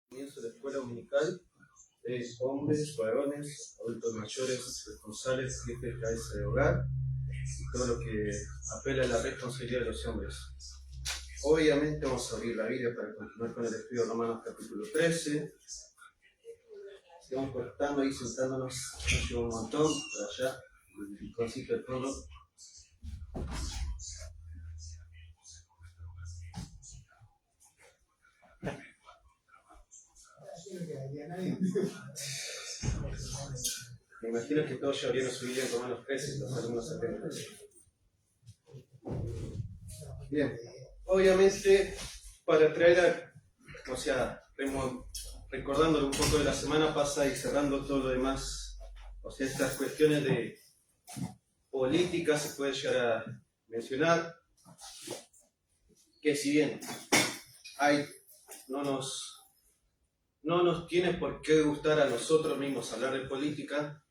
Comienzo de la escuela dominical de hombres, varones, adultos mayores, responsables, jefes, cabeza de hogar, y todo lo que apela a la responsabilidad de los hombres. Obviamente vamos a abrir la Biblia para continuar con el estudio de Romanos capítulo 13. Sigamos cortando y sentándonos, nos lleva un montón para allá, el rinconcito del fondo. Me imagino que todos ya abrieron su Biblia en Romanos 13, los alumnos atentos. Bien, obviamente para traer recordándolo un poco de la semana pasada y cerrando todo lo demás, estas cuestiones de política se puede llegar a mencionar, que si bien no nos tiene por qué gustar a nosotros mismos hablar de política,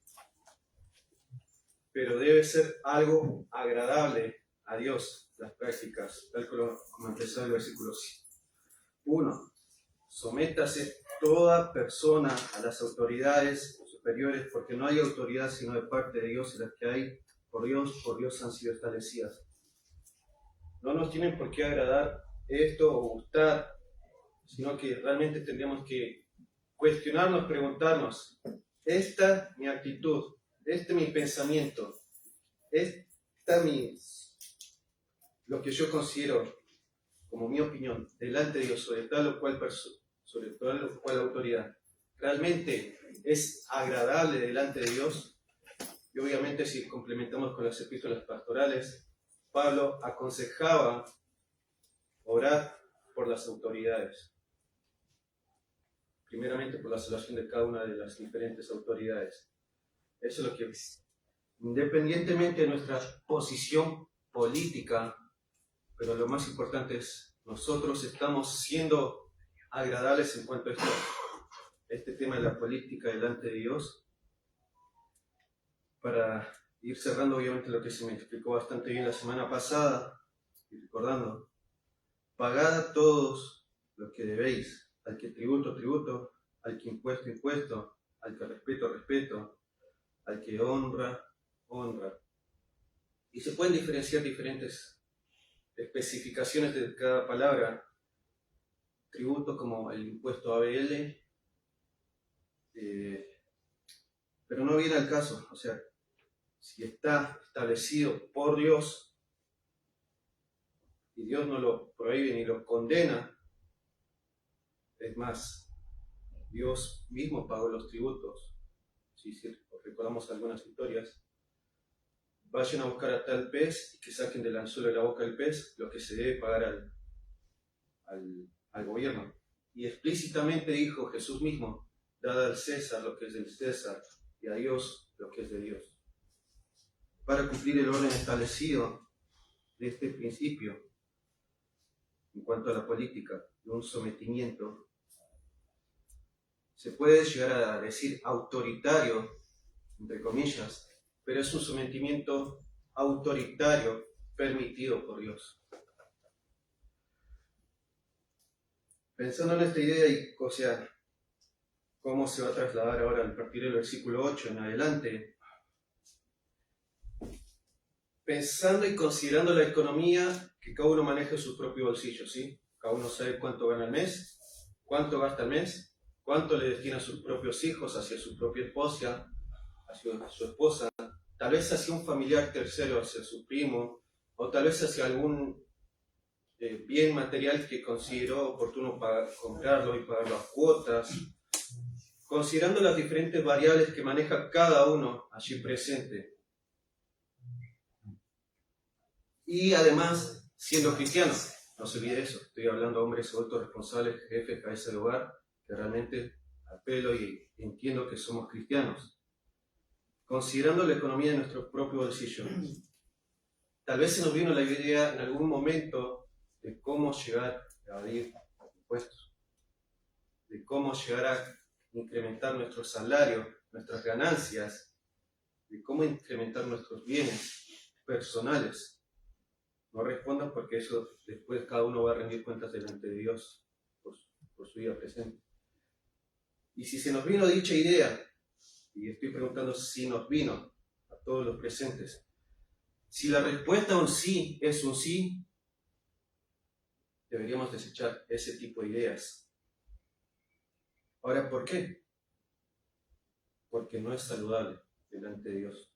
pero debe ser algo agradable a Dios, las prácticas, tal como empezó el versículo 1. Sométase toda persona a las autoridades superiores, porque no hay autoridad sino de parte de Dios, y las que hay por Dios han sido establecidas. No nos tienen por qué agradar esto o gustar, sino que realmente tendríamos que cuestionarnos, preguntarnos, esta mi actitud, este mi pensamiento, lo que yo considero como mi opinión delante de Dios sobre tal o cual persona, sobre tal o cual autoridad, realmente es agradable delante de Dios. Y obviamente si complementamos con las epístolas pastorales, Pablo aconsejaba orar por las autoridades, primeramente por la salvación de cada una de las diferentes autoridades. Eso es lo que, independientemente de nuestra posición política, pero lo más importante es, nosotros estamos siendo agradables en cuanto a este tema de la política delante de Dios. Para ir cerrando, obviamente, lo que se me explicó bastante bien la semana pasada, y recordando, pagad a todos lo que debéis, al que tributo, al que impuesto, al que respeto, al que honra. Y se pueden diferenciar diferentes especificaciones de cada palabra. Tributo como el impuesto ABL, pero no viene al caso. O sea, si está establecido por Dios y Dios no lo prohíbe ni lo condena, es más, Dios mismo pagó los tributos. Si recordamos algunas historias, vayan a buscar a tal pez y que saquen del anzuelo de la boca del pez lo que se debe pagar al gobierno. Y explícitamente dijo Jesús mismo, dad al César lo que es del César y a Dios lo que es de Dios. Para cumplir el orden establecido de este principio en cuanto a la política, de un sometimiento, se puede llegar a decir autoritario, entre comillas, pero es un sometimiento autoritario permitido por Dios. Pensando en esta idea y, cómo se va a trasladar ahora a partir del versículo 8 en adelante, pensando y considerando la economía, que cada uno maneje su propio bolsillo, ¿sí? Cada uno sabe cuánto gana al mes, cuánto gasta al mes, cuánto le destina a sus propios hijos, hacia su propia esposa, hacia su esposa, tal vez hacia un familiar tercero, hacia su primo, o tal vez hacia algún bien material que consideró oportuno comprarlo y pagar las cuotas, considerando las diferentes variables que maneja cada uno allí presente. Y además, siendo cristiano, no se olvide eso, estoy hablando de hombres adultos responsables, jefes, cabeza de hogar, que realmente apelo y entiendo que somos cristianos. Considerando la economía de nuestro propio bolsillo, tal vez se nos vino la idea en algún momento de cómo llegar a evadir impuestos, de cómo llegar a incrementar nuestro salario, nuestras ganancias, de cómo incrementar nuestros bienes personales. No respondan porque eso después cada uno va a rendir cuentas delante de Dios por su vida presente. Y si se nos vino dicha idea, y estoy preguntando si nos vino a todos los presentes, si la respuesta a un sí es un sí, deberíamos desechar ese tipo de ideas. Ahora, ¿por qué? Porque no es saludable delante de Dios.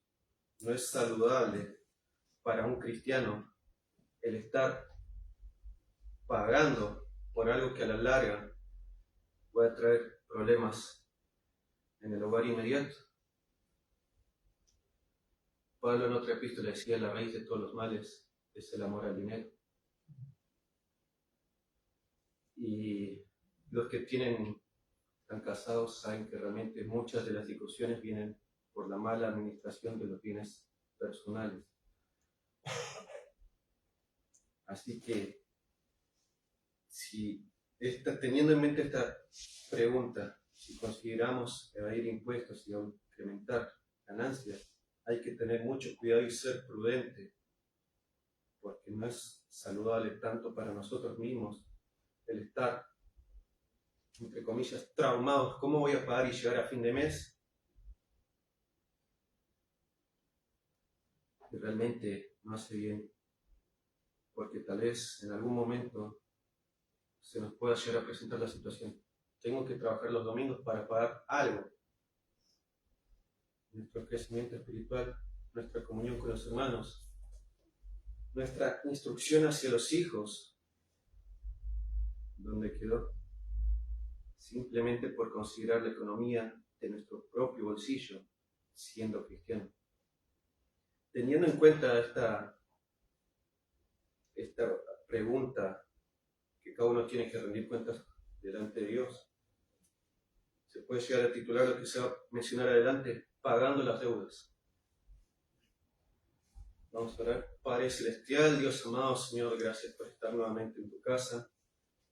No es saludable para un cristiano el estar pagando por algo que a la larga puede traer problemas en el hogar inmediato. Pablo en otra epístola decía: la raíz de todos los males es el amor al dinero. Y los que están casados saben que realmente muchas de las discusiones vienen por la mala administración de los bienes personales. Así que, teniendo en mente esta pregunta, si consideramos evadir impuestos y incrementar ganancias, hay que tener mucho cuidado y ser prudente, porque no es saludable tanto para nosotros mismos el estar, entre comillas, traumados. ¿Cómo voy a pagar y llegar a fin de mes? Y realmente no hace bien, porque tal vez en algún momento se nos pueda llegar a presentar la situación. Tengo que trabajar los domingos para pagar algo. Nuestro crecimiento espiritual, nuestra comunión con los hermanos, nuestra instrucción hacia los hijos, ¿dónde quedó? Simplemente por considerar la economía de nuestro propio bolsillo, siendo cristiano. Teniendo en cuenta esta pregunta, que cada uno tiene que rendir cuentas delante de Dios, se puede llegar a titular lo que se va a mencionar adelante: pagando las deudas. Vamos a orar. Padre celestial, Dios amado, Señor, gracias por estar nuevamente en tu casa.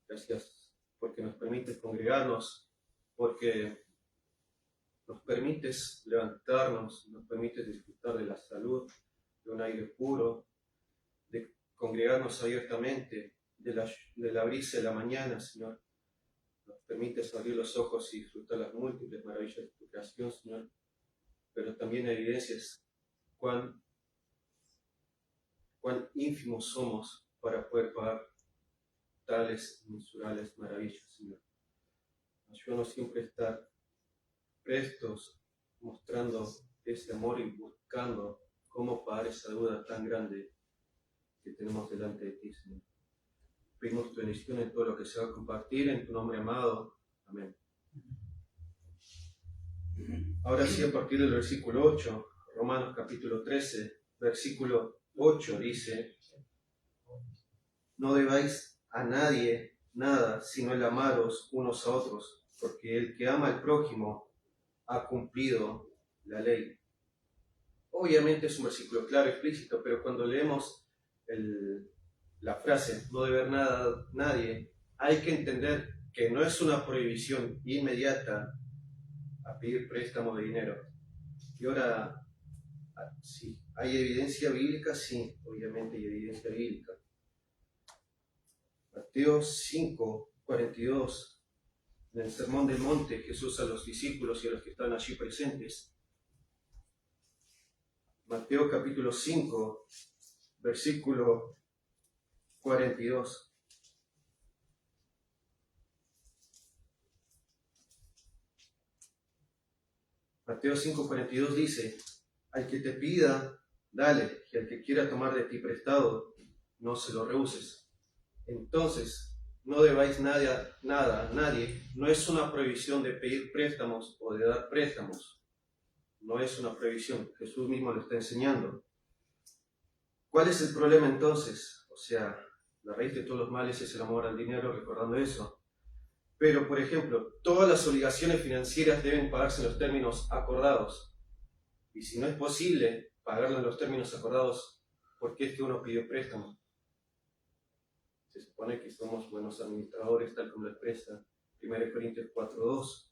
Gracias porque nos permites congregarnos, porque nos permites levantarnos, nos permites disfrutar de la salud, de un aire puro, de congregarnos abiertamente, de la brisa de la mañana, Señor. Nos permites abrir los ojos y disfrutar las múltiples maravillas de tu creación, Señor. Pero también evidencias cuán ínfimos somos para poder pagar tales insulares maravillas, Señor. Ayúdanos siempre a estar prestos, mostrando ese amor y buscando cómo pagar esa deuda tan grande que tenemos delante de ti, Señor. Pedimos tu bendición en todo lo que se va a compartir, en tu nombre amado. Amén. Ahora sí, a partir del versículo 8, Romanos capítulo 13, versículo 8 dice: no debáis a nadie nada, sino el amaros unos a otros, porque el que ama al prójimo ha cumplido la ley. Obviamente es un versículo claro, explícito, pero cuando leemos la frase no deber nada a nadie, hay que entender que no es una prohibición inmediata a pedir préstamo de dinero. Y ahora, sí, ¿hay evidencia bíblica? Sí, obviamente hay evidencia bíblica. Mateo 5:42, en el Sermón del Monte, Jesús a los discípulos y a los que están allí presentes. Mateo capítulo 5, versículo 42. Mateo 5:42 dice: al que te pida, dale, y al que quiera tomar de ti prestado, no se lo rehuses. Entonces, no debáis nada a nadie. No es una prohibición de pedir préstamos o de dar préstamos. No es una prohibición. Jesús mismo lo está enseñando. ¿Cuál es el problema entonces? O sea, la raíz de todos los males es el amor al dinero, recordando eso. Pero, por ejemplo, todas las obligaciones financieras deben pagarse en los términos acordados. Y si no es posible pagarlo en los términos acordados, ¿por qué es que uno pidió préstamo? Se supone que somos buenos administradores, tal como lo expresa 1 Corintios 4:2.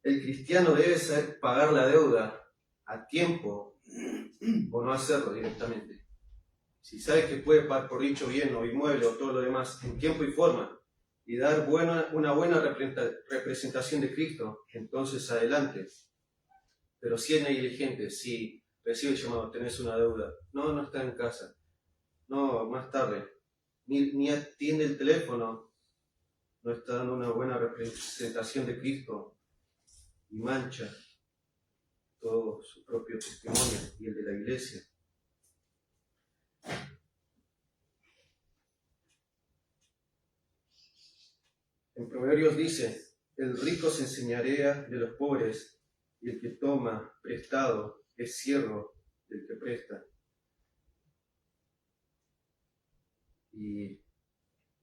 El cristiano debe saber pagar la deuda a tiempo o no hacerlo directamente. Si sabe que puede pagar por dicho bien o inmueble o todo lo demás en tiempo y forma, y dar una buena representación de Cristo, entonces adelante. Pero si es negligente, si recibe el llamado, tenés una deuda, no está en casa, no, más tarde, ni atiende el teléfono, no está dando una buena representación de Cristo y mancha todo su propio testimonio y el de la iglesia. En Proverbios dice, el rico se enseñorea de los pobres y el que toma prestado es siervo del que presta. Y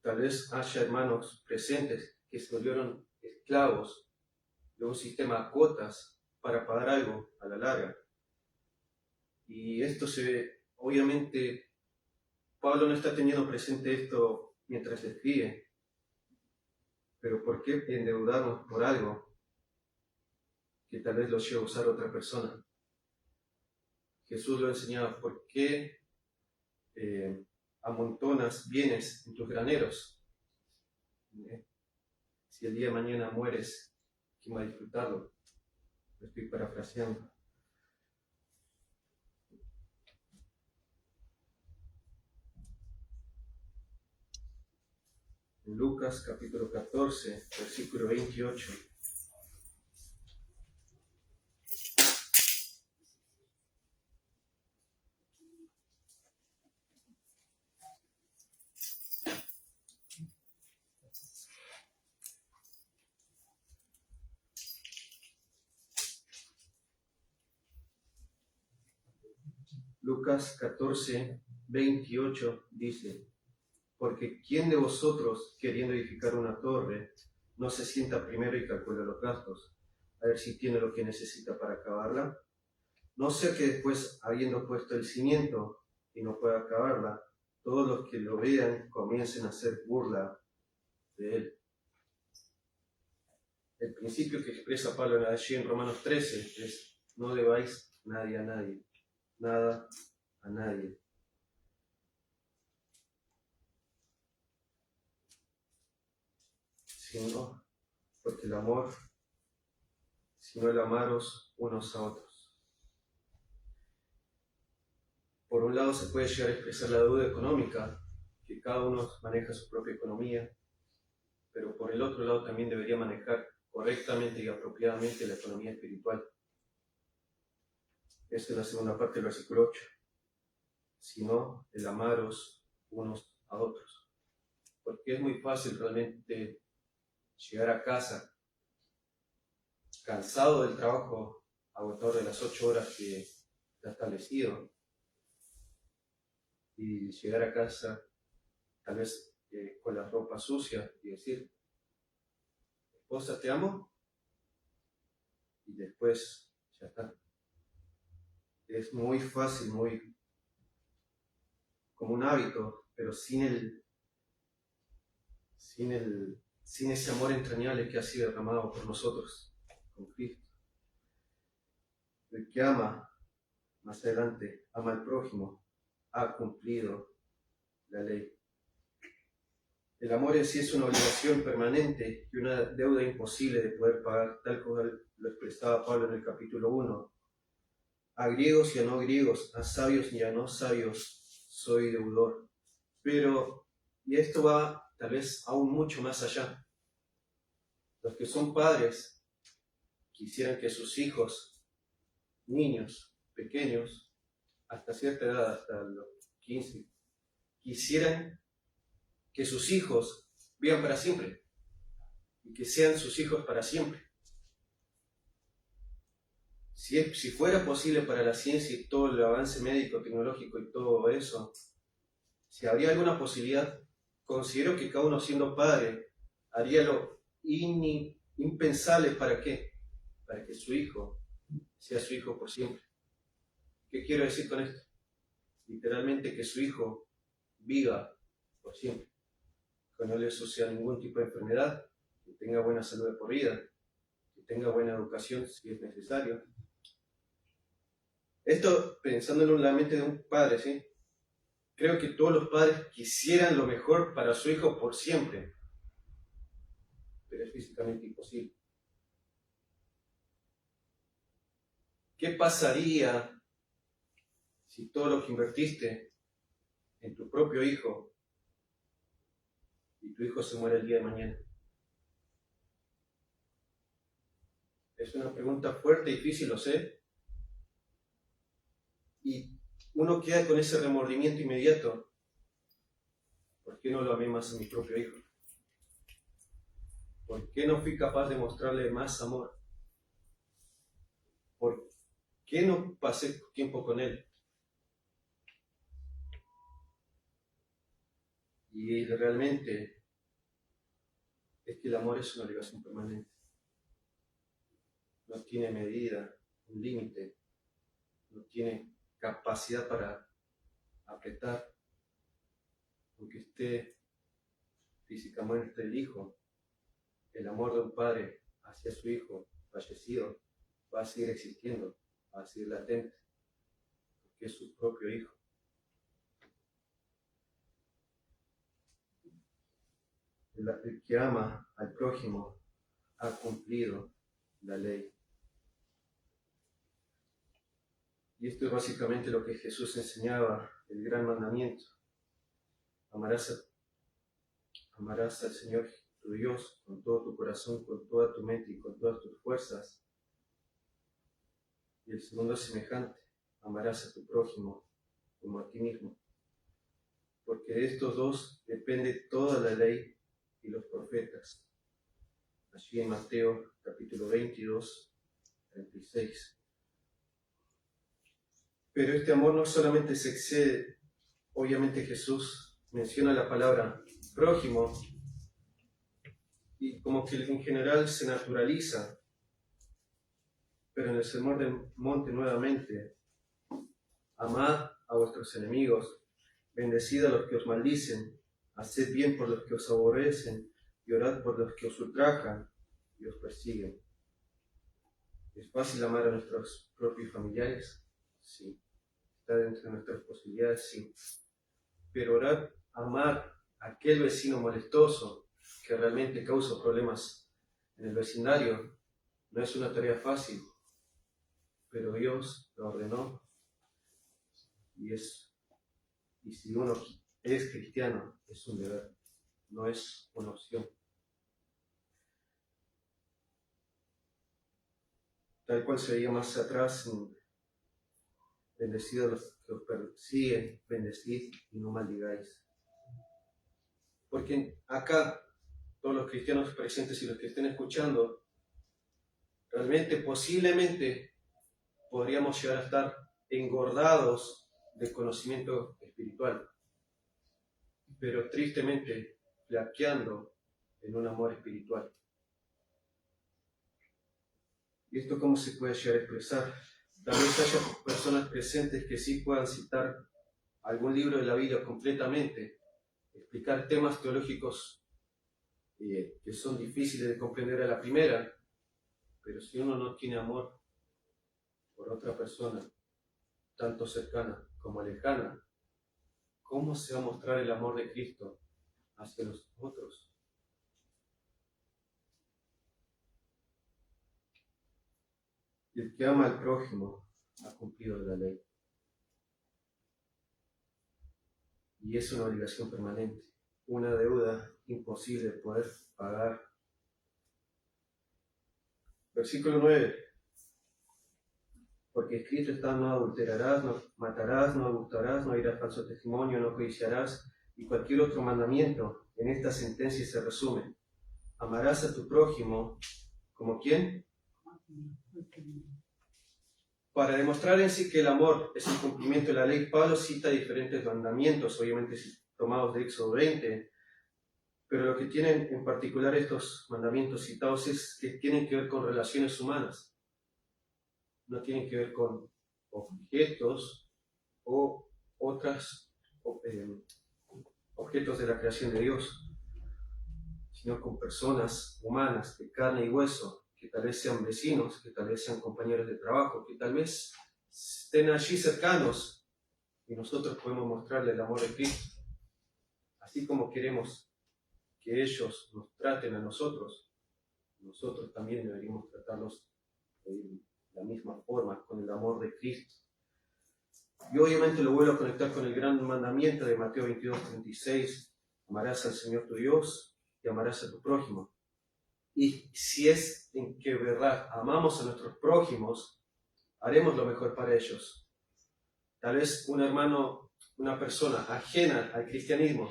tal vez haya hermanos presentes que se volvieron esclavos de un sistema de cuotas para pagar algo a la larga. Y esto se ve, obviamente, Pablo no está teniendo presente esto mientras escribe, pero ¿por qué endeudarnos por algo que tal vez lo lleve a usar otra persona? Jesús lo enseñaba, ¿por qué amontonas bienes en tus graneros? Si el día de mañana mueres, ¿quién va a disfrutarlo? Lo estoy parafraseando. En Lucas capítulo 14, versículo 28. Lucas 14, 28 dice, porque ¿quién de vosotros, queriendo edificar una torre, no se sienta primero y calcula los gastos, a ver si tiene lo que necesita para acabarla? No sea que después, habiendo puesto el cimiento y no pueda acabarla, todos los que lo vean comiencen a hacer burla de él. El principio que expresa Pablo allí en Romanos 13 es, no debáis nadie a nadie, nada a nadie. Sino, porque el amor, sino el amaros unos a otros. Por un lado se puede llegar a expresar la deuda económica, que cada uno maneja su propia economía, pero por el otro lado también debería manejar correctamente y apropiadamente la economía espiritual. Esta es la segunda parte del versículo 8. Sino el amaros unos a otros. Porque es muy fácil realmente llegar a casa cansado del trabajo agotador de las 8 horas que está establecido y llegar a casa tal vez con la ropa sucia y decir, esposa, te amo, y después ya está. Es muy fácil, muy como un hábito, pero sin ese amor entrañable que ha sido derramado por nosotros con Cristo. El que ama, más adelante, ama al prójimo, ha cumplido la ley. El amor en sí es una obligación permanente y una deuda imposible de poder pagar, tal como lo expresaba Pablo en el capítulo 1. A griegos y a no griegos, a sabios y a no sabios, soy deudor. Pero, y esto va tal vez aún mucho más allá. Los que son padres quisieran que sus hijos, niños, pequeños, hasta cierta edad, hasta los 15, quisieran que sus hijos vivan para siempre y que sean sus hijos para siempre. Si fuera posible para la ciencia y todo el avance médico, tecnológico y todo eso, si habría alguna posibilidad, considero que cada uno siendo padre haría lo impensable. ¿Para qué? Para que su hijo sea su hijo por siempre. ¿Qué quiero decir con esto? Literalmente que su hijo viva por siempre, que no le suceda ningún tipo de enfermedad, que tenga buena salud de por vida, que tenga buena educación si es necesario. Esto pensándolo en la mente de un padre, ¿sí? Creo que todos los padres quisieran lo mejor para su hijo por siempre. pero es físicamente imposible. ¿Qué pasaría si todo lo que invertiste en tu propio hijo y tu hijo se muere el día de mañana? Es una pregunta fuerte, difícil, lo sé. Y uno queda con ese remordimiento inmediato. ¿Por qué no lo amé más a mi propio hijo? ¿Por qué no fui capaz de mostrarle más amor? ¿Por qué no pasé tiempo con él? Y realmente es que el amor es una obligación permanente. No tiene medida, un límite, no tiene capacidad para apretar, aunque esté físicamente el hijo. El amor de un padre hacia su hijo fallecido va a seguir existiendo, va a seguir latente, porque es su propio hijo. El que ama al prójimo ha cumplido la ley. Y esto es básicamente lo que Jesús enseñaba, el gran mandamiento. Amarás al Señor tu Dios con todo tu corazón, con toda tu mente y con todas tus fuerzas. Y el segundo es semejante, amarás a tu prójimo como a ti mismo. Porque de estos dos depende toda la ley y los profetas. Allí en Mateo capítulo 22, 36. Pero este amor no solamente se excede, obviamente Jesús menciona la palabra prójimo y como que en general se naturaliza, pero en el Sermón del Monte nuevamente, amad a vuestros enemigos, bendecid a los que os maldicen, haced bien por los que os aborrecen y orad por los que os ultrajan y os persiguen. ¿Es fácil amar a nuestros propios familiares? Sí. ¿Está dentro de nuestras posibilidades? Sí. Pero amar a aquel vecino molestoso que realmente causa problemas en el vecindario no es una tarea fácil, pero Dios lo ordenó y si uno es cristiano es un deber, no es una opción. Tal cual se veía más atrás, bendecidos los que os persiguen, bendecid y no maldigáis. Porque acá, todos los cristianos presentes y los que estén escuchando, realmente, posiblemente, podríamos llegar a estar engordados de conocimiento espiritual, pero tristemente flaqueando en un amor espiritual. ¿Y esto cómo se puede llegar a expresar? Tal vez haya personas presentes que sí puedan citar algún libro de la Biblia completamente, explicar temas teológicos que son difíciles de comprender a la primera, pero si uno no tiene amor por otra persona, tanto cercana como lejana, ¿cómo se va a mostrar el amor de Cristo hacia los otros? Y el que ama al prójimo ha cumplido la ley. Y es una obligación permanente, una deuda imposible de poder pagar. Versículo 9. Porque escrito está: no adulterarás, no matarás, no hurtarás, no dirás falso testimonio, no codiciarás, y cualquier otro mandamiento en esta sentencia se resume: amarás a tu prójimo como ¿quién? Para demostrar en sí que el amor es el cumplimiento de la ley, Pablo cita diferentes mandamientos, obviamente tomados de Éxodo 20, pero lo que tienen en particular estos mandamientos citados es que tienen que ver con relaciones humanas, no tienen que ver con objetos o otros objetos de la creación de Dios, sino con personas humanas de carne y hueso, que tal vez sean vecinos, que tal vez sean compañeros de trabajo, que tal vez estén allí cercanos y nosotros podemos mostrarle el amor de Cristo. Así como queremos que ellos nos traten a nosotros, nosotros también deberíamos tratarlos de la misma forma, con el amor de Cristo. Y obviamente lo vuelvo a conectar con el gran mandamiento de Mateo 22:36, amarás al Señor tu Dios y amarás a tu prójimo. Y si es en que verdad amamos a nuestros prójimos, haremos lo mejor para ellos. Tal vez un hermano, una persona ajena al cristianismo,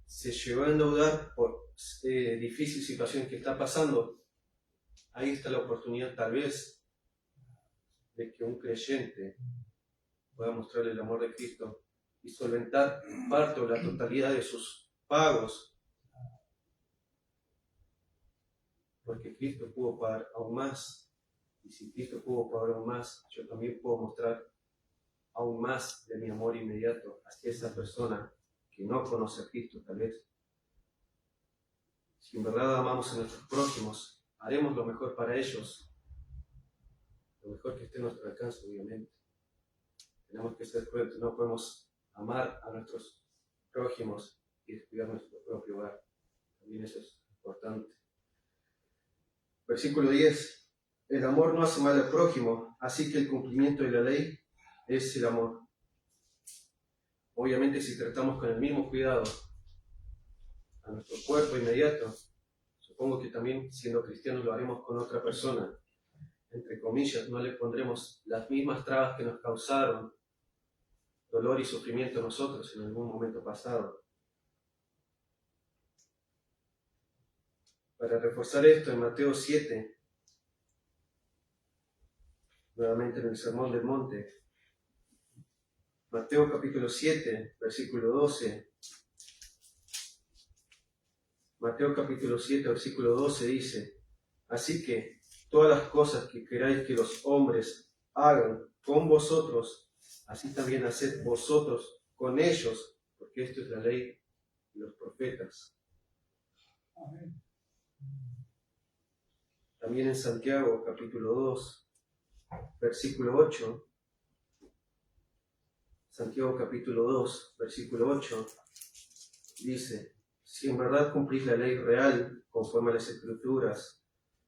se llegó a endeudar por difícil situación que está pasando. Ahí está la oportunidad tal vez de que un creyente pueda mostrarle el amor de Cristo y solventar parte o la totalidad de sus pagos, porque Cristo pudo pagar aún más, y si Cristo pudo pagar aún más, yo también puedo mostrar aún más de mi amor inmediato hacia esa persona que no conoce a Cristo tal vez. Si en verdad amamos a nuestros prójimos, haremos lo mejor para ellos, lo mejor que esté a nuestro alcance, obviamente. Tenemos que ser crueles, no podemos amar a nuestros prójimos y descuidar nuestro propio hogar. También eso es importante. Versículo 10. El amor no hace mal al prójimo, así que el cumplimiento de la ley es el amor. Obviamente, si tratamos con el mismo cuidado a nuestro cuerpo inmediato, supongo que también siendo cristianos lo haremos con otra persona. Entre comillas, no le pondremos las mismas trabas que nos causaron dolor y sufrimiento a nosotros en algún momento pasado. Para reforzar esto, en Mateo 7, nuevamente en el Sermón del Monte, Mateo capítulo 7, versículo 12. Mateo capítulo 7, versículo 12 dice: así que todas las cosas que queráis que los hombres hagan con vosotros, así también haced vosotros con ellos, porque esto es la ley y los profetas. Amén. También en Santiago capítulo 2, versículo 8. Santiago capítulo 2, versículo 8, dice: si en verdad cumplís la ley real, conforme a las Escrituras,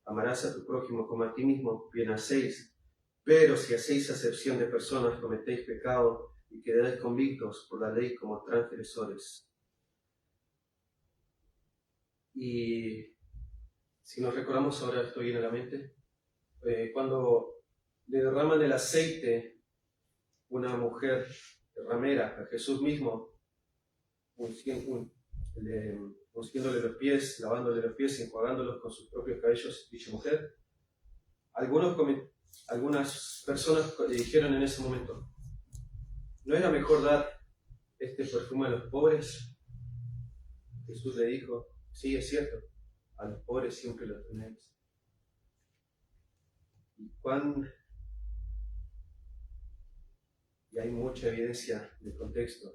amarás a tu prójimo como a ti mismo, bien hacéis. Pero si hacéis acepción de personas, cometéis pecado y quedáis convictos por la ley como transgresores. Y si nos recordamos, ahora esto viene a la mente, cuando le derraman el aceite una mujer ramera a Jesús mismo, ungiéndole los pies, lavándole los pies y enjuagándolos con sus propios cabellos, dicha mujer, algunas personas dijeron en ese momento: ¿no era mejor dar este perfume a los pobres? Jesús le dijo: sí, es cierto, a los pobres siempre los tenéis. Y hay mucha evidencia del contexto.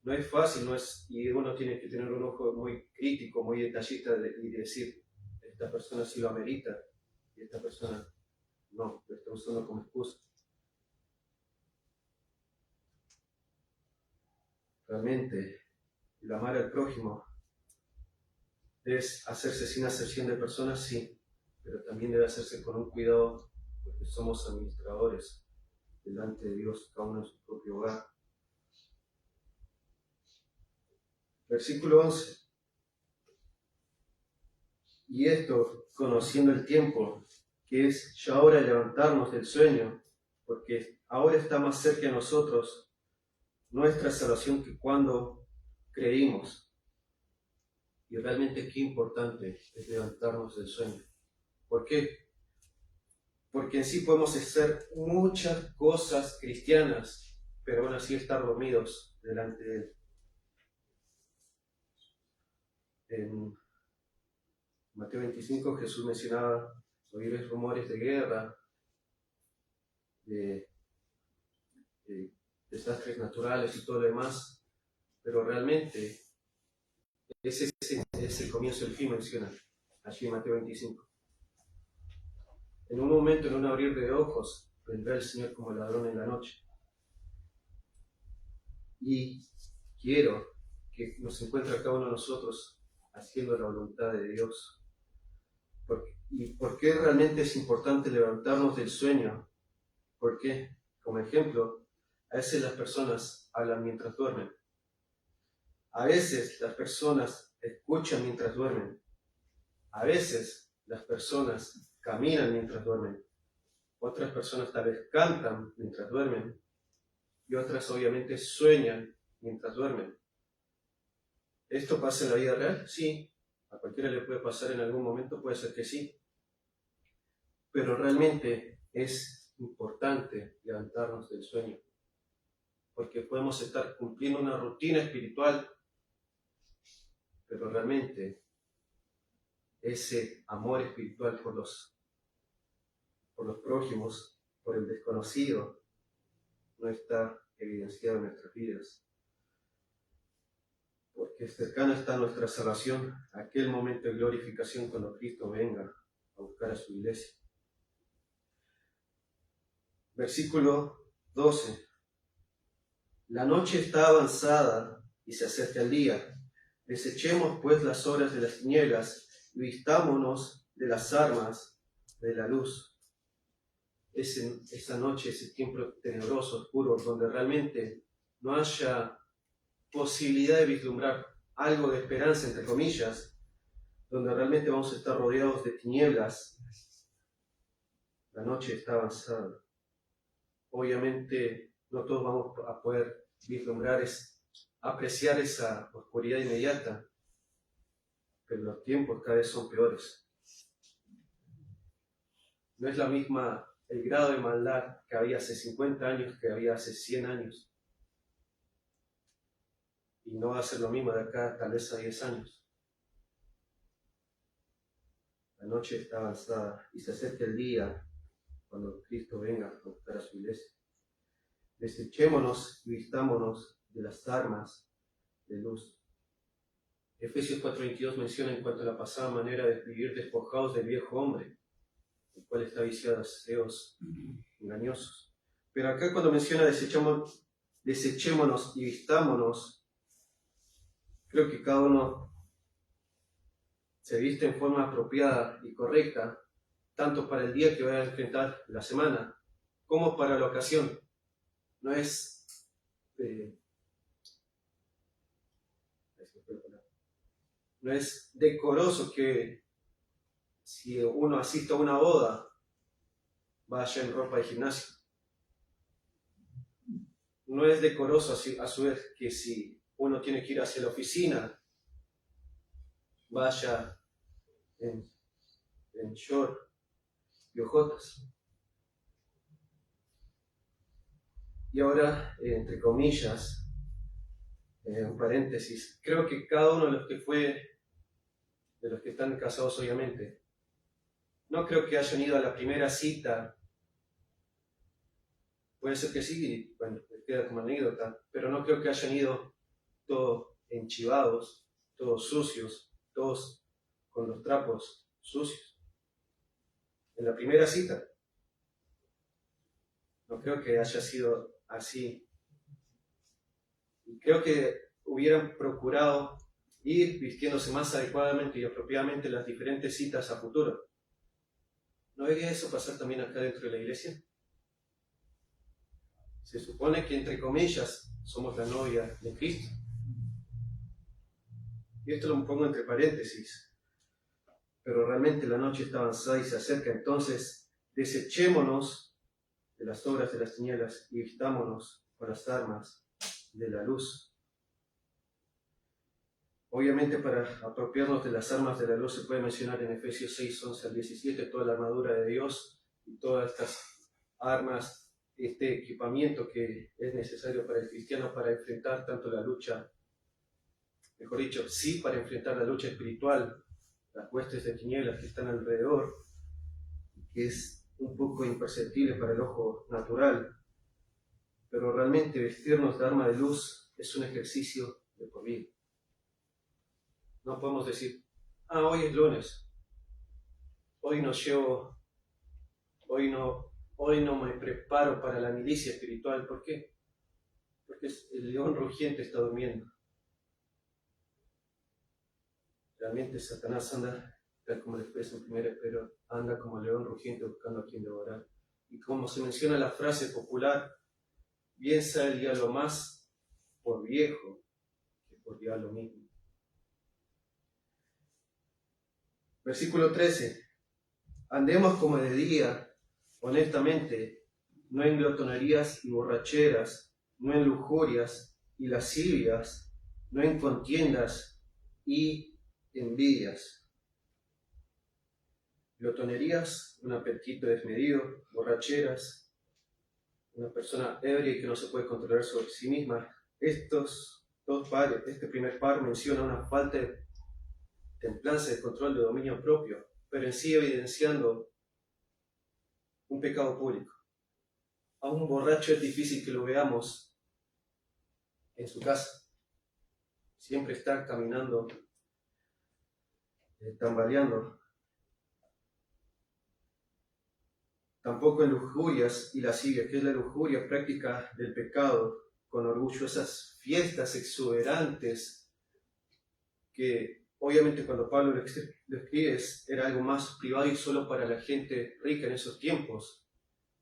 No es fácil, y uno tiene que tener un ojo muy crítico, muy detallista y decir: esta persona sí lo amerita y esta persona no, lo está usando como excusa. Realmente, el amar al prójimo es hacerse sin acepción de personas, sí, pero también debe hacerse con un cuidado, porque somos administradores delante de Dios, cada uno en su propio hogar. Versículo 11. Y esto, conociendo el tiempo, que es ya hora de levantarnos del sueño, porque ahora está más cerca de nosotros nuestra salvación que cuando creímos. Y realmente qué importante es levantarnos del sueño. ¿Por qué? Porque en sí podemos hacer muchas cosas cristianas, pero aún así estar dormidos delante de Él. En Mateo 25 Jesús mencionaba oír rumores de guerra, de desastres naturales y todo lo demás, pero realmente ese es el comienzo del fin, menciona allí en Mateo 25. En un momento, en un abrir de ojos, vendrá el Señor como ladrón en la noche. Y quiero que nos encuentre a cada uno de nosotros haciendo la voluntad de Dios. ¿Y por qué realmente es importante levantarnos del sueño? Porque, como ejemplo, a veces las personas hablan mientras duermen. A veces las personas escuchan mientras duermen. A veces las personas caminan mientras duermen. Otras personas tal vez cantan mientras duermen. Y otras obviamente sueñan mientras duermen. ¿Esto pasa en la vida real? Sí. A cualquiera le puede pasar en algún momento, puede ser que sí. Pero realmente es importante levantarnos del sueño. Porque podemos estar cumpliendo una rutina espiritual, pero realmente ese amor espiritual por los prójimos, por el desconocido, no está evidenciado en nuestras vidas. Porque cercana está nuestra salvación, aquel momento de glorificación cuando Cristo venga a buscar a su iglesia. Versículo 12. La noche está avanzada y se acerca el día. Desechemos pues las obras de las tinieblas y vistámonos de las armas de la luz. Esa noche, ese tiempo tenebroso, oscuro, donde realmente no haya posibilidad de vislumbrar algo de esperanza, entre comillas, donde realmente vamos a estar rodeados de tinieblas. La noche está avanzada. Obviamente no todos vamos a poder vislumbrar, apreciar esa oscuridad inmediata, pero los tiempos cada vez son peores. No es la misma el grado de maldad que había hace 50 años que había hace 100 años. Y no va a ser lo mismo de acá tal vez a 10 años. La noche está avanzada y se acerca el día cuando Cristo venga a buscar a su iglesia. Desechémonos y vistámonos de las armas de luz. Efesios 4:22 menciona en cuanto a la pasada manera de vivir despojados del viejo hombre, el cual está viciado a deseos engañosos. Pero acá cuando menciona desechémonos y vistámonos, creo que cada uno se viste en forma apropiada y correcta, tanto para el día que vaya a enfrentar la semana, como para la ocasión. No es decoroso que si uno asiste a una boda, vaya en ropa de gimnasio. No es decoroso a su vez que si uno tiene que ir hacia la oficina, vaya en short y ojotas. Y ahora, entre comillas, en paréntesis, creo que cada uno de los que están casados obviamente, no creo que hayan ido a la primera cita. Puede ser que sí, bueno, queda como anécdota, pero no creo que hayan ido todos enchivados, todos sucios, todos con los trapos sucios. En la primera cita, no creo que haya sido así. Y creo que hubieran procurado ir vistiéndose más adecuadamente y apropiadamente en las diferentes citas a futuro. ¿No debería eso pasar también acá dentro de la iglesia? Se supone que, entre comillas, somos la novia de Cristo. Y esto lo pongo entre paréntesis. Pero realmente la noche está avanzada y se acerca. Entonces, desechémonos de las obras de las tinieblas y vistámonos con las armas de la luz. Obviamente, para apropiarnos de las armas de la luz se puede mencionar en Efesios 6:11-17 toda la armadura de Dios y todas estas armas, este equipamiento que es necesario para el cristiano para enfrentar tanto la lucha, mejor dicho, sí, para enfrentar la lucha espiritual, las huestes de tinieblas que están alrededor, que es un poco imperceptible para el ojo natural, pero realmente vestirnos de arma de luz es un ejercicio de por vida. No podemos decir, hoy es lunes, hoy no me preparo para la milicia espiritual. ¿Por qué? Porque el león rugiente está durmiendo. Realmente Satanás anda tal como le expresa en 1 Pedro, anda como león rugiente buscando a quien devorar. Y como se menciona la frase popular, bien sea el diablo más por viejo que por diablo mismo. Versículo 13. Andemos como de día, honestamente, no en glotonerías y borracheras, no en lujurias y lascivias, no en contiendas y envidias. Glotonerías, un apetito desmedido; borracheras, una persona ebria y que no se puede controlar sobre sí misma. Estos dos pares, este primer par menciona una falta de templanza, de control, de dominio propio, pero en sí evidenciando un pecado público. A un borracho es difícil que lo veamos en su casa. Siempre está caminando, tambaleando. Tampoco en lujurias y lascivias, que es la lujuria, práctica del pecado con orgullo, esas fiestas exuberantes que obviamente cuando Pablo lo escribe era algo más privado y solo para la gente rica en esos tiempos.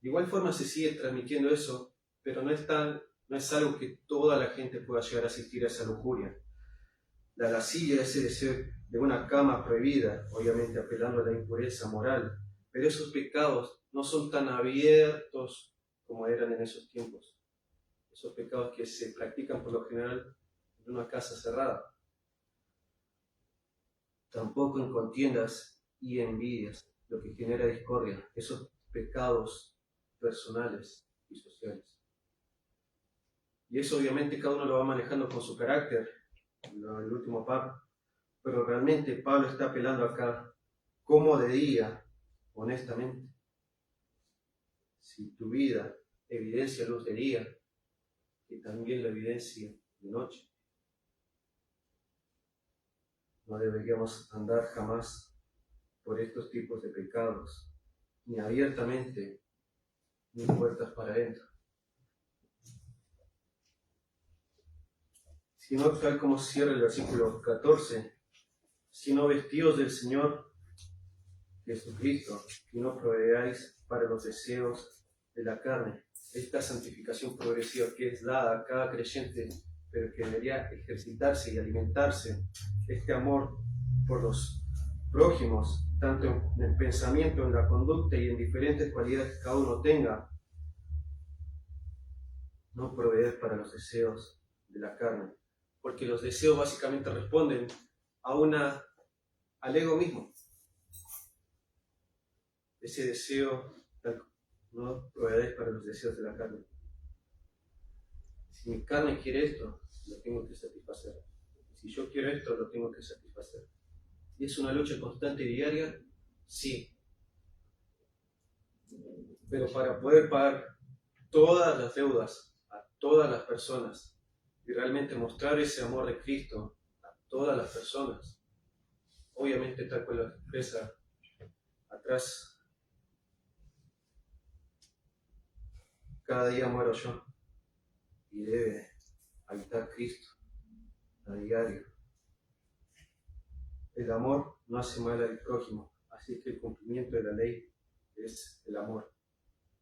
De igual forma se sigue transmitiendo eso, pero no es algo que toda la gente pueda llegar a asistir a esa lujuria. La lascivia es ese deseo de una cama prohibida, obviamente apelando a la impureza moral, pero esos pecados no son tan abiertos como eran en esos tiempos. Esos pecados que se practican por lo general en una casa cerrada. Tampoco en contiendas y envidias, lo que genera discordia, esos pecados personales y sociales. Y eso obviamente cada uno lo va manejando con su carácter, el último par, pero realmente Pablo está apelando acá como de día, honestamente. Si tu vida evidencia luz de día, que también la evidencia de noche. No deberíamos andar jamás por estos tipos de pecados, ni abiertamente, ni puertas para adentro. Sino tal como cierra el versículo 14, sino vestidos del Señor Jesucristo, y no proveáis para los deseos de la carne. Esta santificación progresiva que es dada a cada creyente, pero que debería ejercitarse y alimentarse, este amor por los prójimos, tanto en el pensamiento, en la conducta y en diferentes cualidades que cada uno tenga. No proveer para los deseos de la carne, porque los deseos básicamente responden al ego mismo. Ese deseo, no proveeréis para los deseos de la carne. Si mi carne quiere esto, lo tengo que satisfacer. Si yo quiero esto, lo tengo que satisfacer. ¿Y es una lucha constante y diaria? Sí. Pero para poder pagar todas las deudas a todas las personas y realmente mostrar ese amor de Cristo a todas las personas, obviamente tal cual lo expresa atrás, cada día muero yo y debe habitar Cristo a diario. El amor no hace mal al prójimo, así que el cumplimiento de la ley es el amor.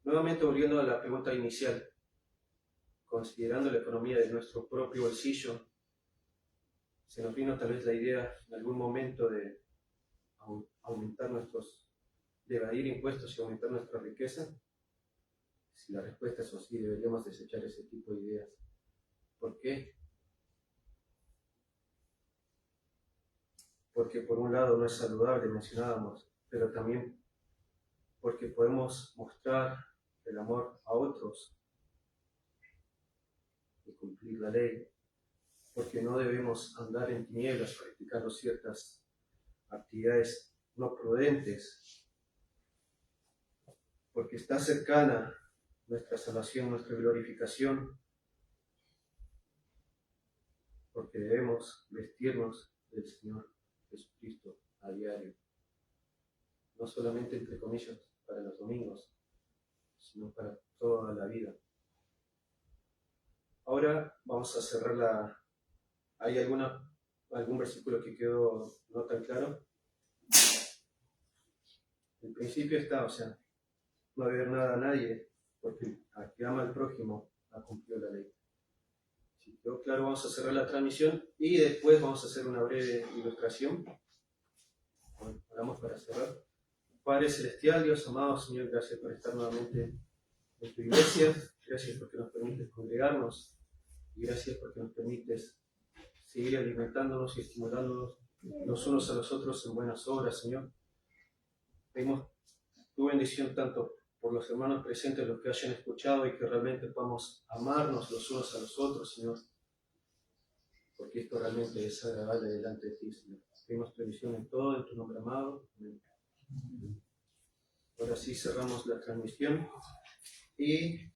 Nuevamente volviendo a la pregunta inicial, considerando la economía de nuestro propio bolsillo, se nos vino tal vez la idea en algún momento de de evadir impuestos y aumentar nuestra riqueza. Si la respuesta es sí, deberíamos desechar ese tipo de ideas. ¿Por qué? Porque por un lado no es saludable, mencionábamos, pero también porque podemos mostrar el amor a otros y cumplir la ley, porque no debemos andar en tinieblas practicando ciertas actividades no prudentes, porque está cercana nuestra salvación, nuestra glorificación, porque debemos vestirnos del Señor Jesucristo a diario, no solamente entre comillas para los domingos, sino para toda la vida. Ahora vamos a cerrar ¿Hay algún versículo que quedó no tan claro? El principio está, o sea, no deber nada a nadie, porque al que ama al prójimo ha cumplido la ley. Si quedó claro, vamos a cerrar la transmisión y después vamos a hacer una breve ilustración. Bueno, oramos para cerrar. Padre Celestial, Dios amado, Señor, gracias por estar nuevamente en tu iglesia. Gracias porque nos permites congregarnos y gracias porque nos permites seguir alimentándonos y estimulándonos los unos a los otros en buenas obras, Señor. Pedimos tu bendición tanto por los hermanos presentes, los que hayan escuchado, y que realmente podamos amarnos los unos a los otros, Señor, porque esto realmente es agradable delante de ti, Señor. Pedimos tu bendición en todo, en tu nombre amado. Amén. Ahora sí cerramos la transmisión y